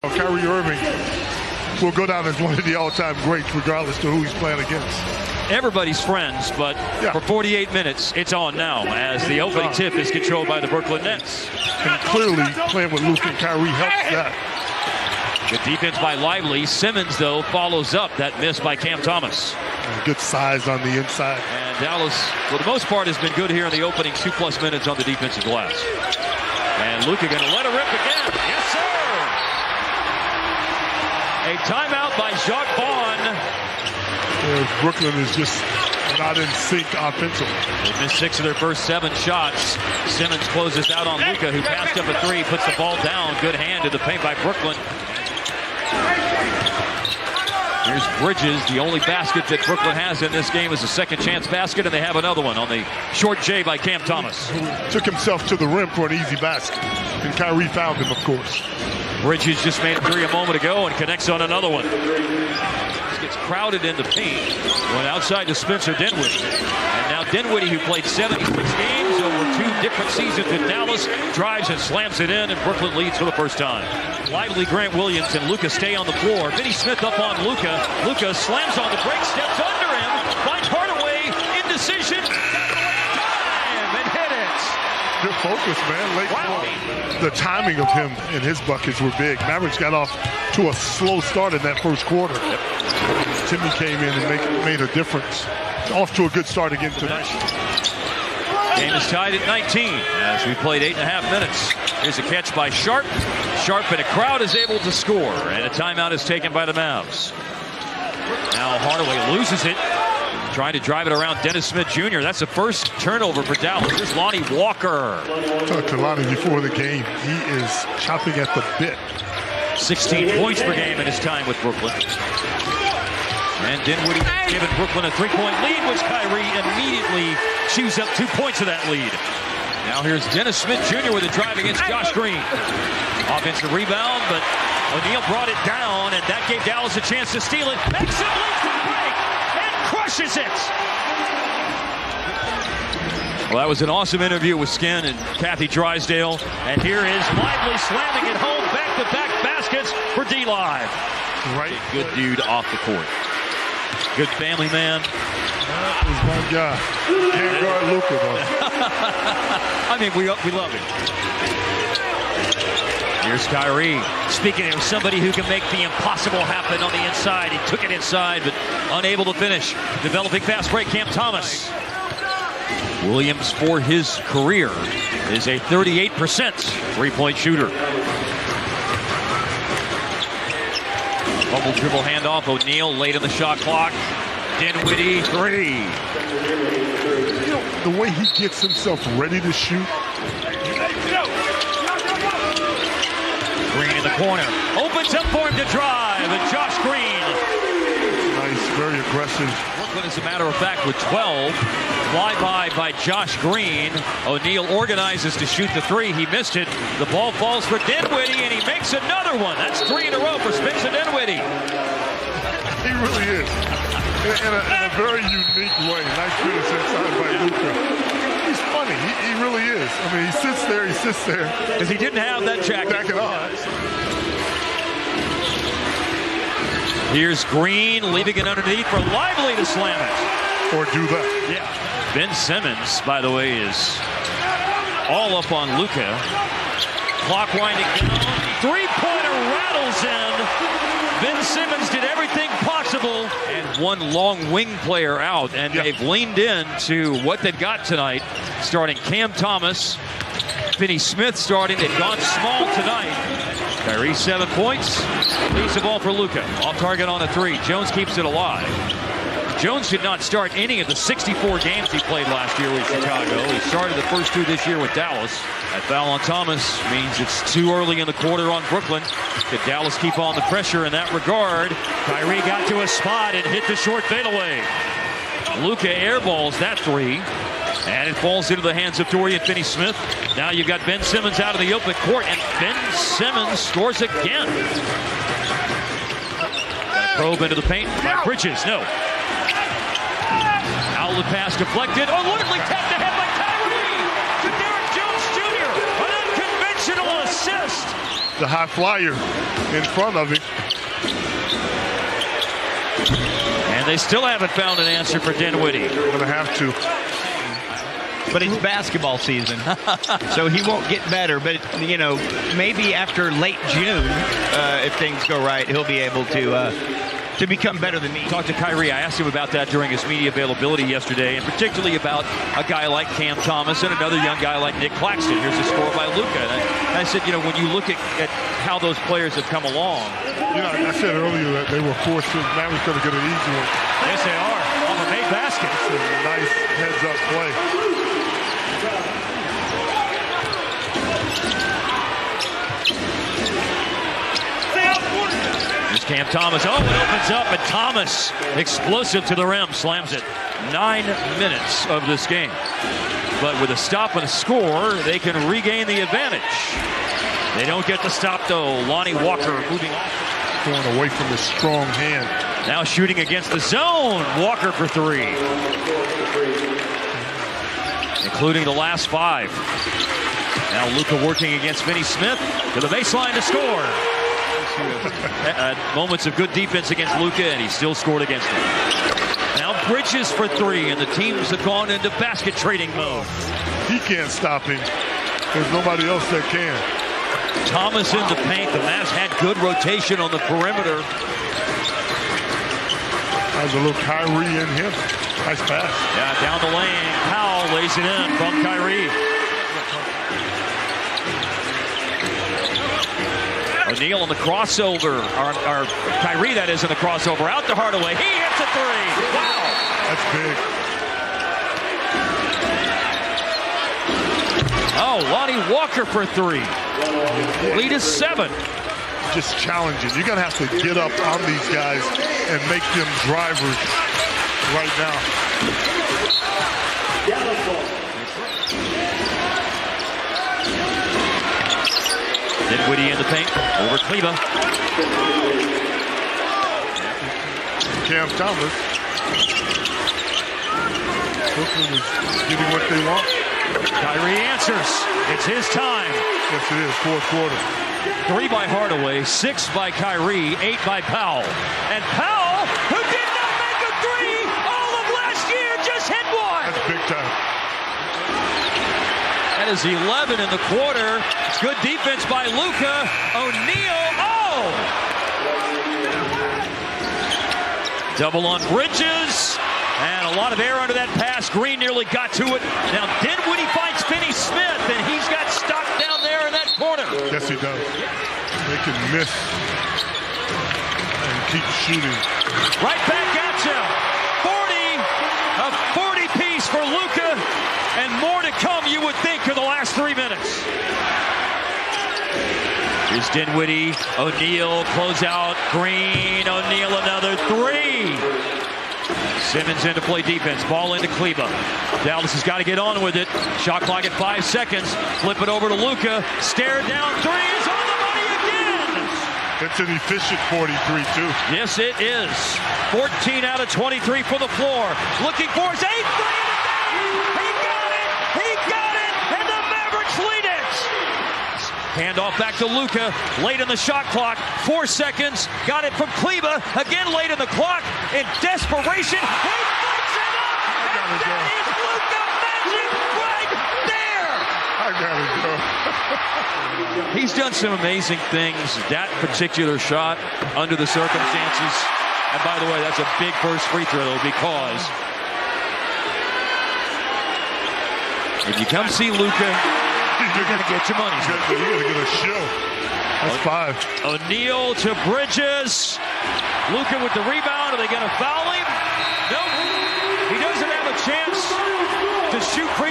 Kyrie Irving will go down as one of the all-time greats regardless of who he's playing against. Everybody's friends, but for 48 minutes, it's on now as the opening tip is controlled by the Brooklyn Nets. And clearly, playing with Luka and Kyrie helps that. Good defense by Lively. Simmons, though, follows up that miss by Cam Thomas. Good size on the inside. And Dallas, for the most part, has been good here in the opening 2+ minutes on the defensive glass. And Luka going to let her rip again. Yes, sir! A timeout by Jacques Vaughn. Brooklyn is just not in sync offensively. They missed 6 of their first 7 shots. Simmons closes out on Luka, who passed up a 3, puts the ball down. Good hand to the paint by Brooklyn. Here's Bridges. The only basket that Brooklyn has in this game is a second chance basket, and they have another one on the short J by Cam Thomas. Took himself to the rim for an easy basket, and Kyrie found him, of course. Bridges just made a 3 a moment ago and connects on another one. This gets crowded in the paint. Went outside to Spencer Dinwiddie. And now Dinwiddie, who played 76 games over 2 different seasons in Dallas, drives and slams it in, and Brooklyn leads for the first time. Lively, Grant Williams, and Luka stay on the floor. Vinny Smith up on Luka. Luka slams on the break, steps under him, finds Hardaway, indecision, and hit it. Good focus, man. Late wow. The timing of him and his buckets were big. Mavericks got off to a slow start in that first quarter. Timmy came in and made a difference. Off to a good start again tonight. Game is tied at 19 as we played 8.5 minutes. Here's a catch by Sharp. Sharp and a crowd is able to score, and a timeout is taken by the Mavs. Now Hardaway loses it, trying to drive it around Dennis Smith Jr. That's the first turnover for Dallas. Here's Lonnie Walker. Talked to Lonnie before the game. He is chopping at the bit. 16 points per game in his time with Brooklyn. And Dinwiddie giving Brooklyn a 3-point lead, which Kyrie immediately chews up 2 points of that lead. Now here's Dennis Smith Jr. with a drive against Josh Green. Offensive rebound, but O'Neal brought it down, and that gave Dallas a chance to steal it. Makes it lead for the break, and crushes it. Well, that was an awesome interview with Skin and Kathy Drysdale. And here is Lively slamming it home, back-to-back baskets for D-Live. Right. Good dude off the court. Good family man. That is my guy. Can't guard Luka, though. I mean, we love him. Here's Kyrie. Speaking of somebody who can make the impossible happen on the inside. He took it inside, but unable to finish. Developing fast break, Cam Thomas. Williams, for his career, is a 38% three-point shooter. Bubble dribble handoff. O'Neal late in the shot clock. Dinwiddie, 3. You know, the way he gets himself ready to shoot. Green in the corner. Opens up for him to drive, and Josh Green. Nice, very aggressive. Brooklyn, as a matter of fact, with 12. Fly by Josh Green. O'Neal organizes to shoot the 3. He missed it. The ball falls for Dinwiddie, and he makes another one. That's 3 in a row for Spencer Dinwiddie. He really is. In a very unique way. Nice finish inside by Luka. He's funny. He really is. I mean, he sits there. Because he didn't have that jacket. Back it off. Here's Green leaving it underneath for Lively to slam it. Or do that. Yeah. Ben Simmons, by the way, is all up on Luka. Clock winding down. 3-pointer rattles in. Ben Simmons did everything possible. And one long wing player out. And they've leaned in to what they've got tonight. Starting Cam Thomas. Vinny Smith starting. They've gone small tonight. Kyrie, 7 points. Leaves the ball for Luka. Off target on a 3. Jones keeps it alive. Jones did not start any of the 64 games he played last year with Chicago. He started the first 2 this year with Dallas. That foul on Thomas means it's too early in the quarter on Brooklyn. Could Dallas keep on the pressure in that regard? Kyrie got to a spot and hit the short fadeaway. Luka airballs that 3. And it falls into the hands of Dorian Finney-Smith. Now you've got Ben Simmons out of the open court, and Ben Simmons scores again. Probe into the paint. Bridges, no. Outlet pass deflected. Oh, literally tapped ahead by Kyrie to Derrick Jones Jr. An unconventional assist the high flyer in front of him. And they still haven't found an answer for Dinwiddie. They're going to have to. But it's basketball season, so he won't get better. But, you know, maybe after late June, if things go right, he'll be able to become better than me. Talked to Kyrie. I asked him about that during his media availability yesterday, and particularly about a guy like Cam Thomas and another young guy like Nick Claxton. Here's a score by Luka. And I said, you know, when you look at how those players have come along. You know, I said earlier that they were forced to. Mavericks going to get an easy one. Yes, they are. On the made basket. It's a nice heads-up play. Here's Cam Thomas. Oh, it opens up, and Thomas, explosive to the rim, slams it. 9 minutes of this game. But with a stop and a score, they can regain the advantage. They don't get the stop, though. Lonnie Walker moving off. Going away from his strong hand. Now shooting against the zone. Walker for three. Including the last 5. Now Luka working against Finney Smith to the baseline to score. Moments of good defense against Luka, and he still scored against him. Now Bridges for 3, and the teams have gone into basket trading mode. He can't stop him. There's nobody else that can. Thomas in the paint. The Mavs had good rotation on the perimeter. There's a little Kyrie in him. Nice pass. Yeah, down the lane. Powell lays it in from Kyrie. O'Neal on the crossover. Or Kyrie, that is, in the crossover. Out to Hardaway. He hits a 3. Wow. That's big. Oh, Lonnie Walker for 3. Lead is 7. Just challenging. You're going to have to get up on these guys and make them drivers right now. Dinwiddie in the paint over Kleba. Cam Thomas. Brooklyn is getting what they want. Kyrie answers. It's his time. Yes, it is. Fourth quarter. 3 by Hardaway, 6 by Kyrie, 8 by Powell. And Powell, who did not make a 3 all of last year, just hit one. That's big time. That is 11 in the quarter. Good defense by Luka. O'Neal. Oh! Double on Bridges. And a lot of air under that pass. Green nearly got to it. Now Dinwiddie finds Finney Smith, and he's got stuck down there in that corner. Yes, he does. They can miss and keep shooting. Right back at you. 40, a 40-piece for Luka, and more to come, you would think, in the last 3 minutes. Here's Dinwiddie. O'Neal, close out. Green. O'Neal, another 3. Simmons in to play defense. Ball into Kleba. Dallas has got to get on with it. Shot clock at 5 seconds. Flip it over to Luka. Stare down. 3 is on the money again. It's an efficient 43, too. Yes, it is. 14 out of 23 for the floor. Looking for his 8th 3. He got it. He got it. And the Mavericks lead it. Handoff back to Luka. Late in the shot clock. 4 seconds. Got it from Kleba. Again late in the clock. In desperation, he breaks it up, and that is Luka Magic right there. I gotta He's done some amazing things. That particular shot, under the circumstances, and by the way, that's a big first free throw because if you come see Luka, you're going to get your money's worth. You're going to get a show. That's 5. O'Neal to Bridges. Luka with the rebound. Are they going to foul him? Nope. He doesn't have a chance to shoot free.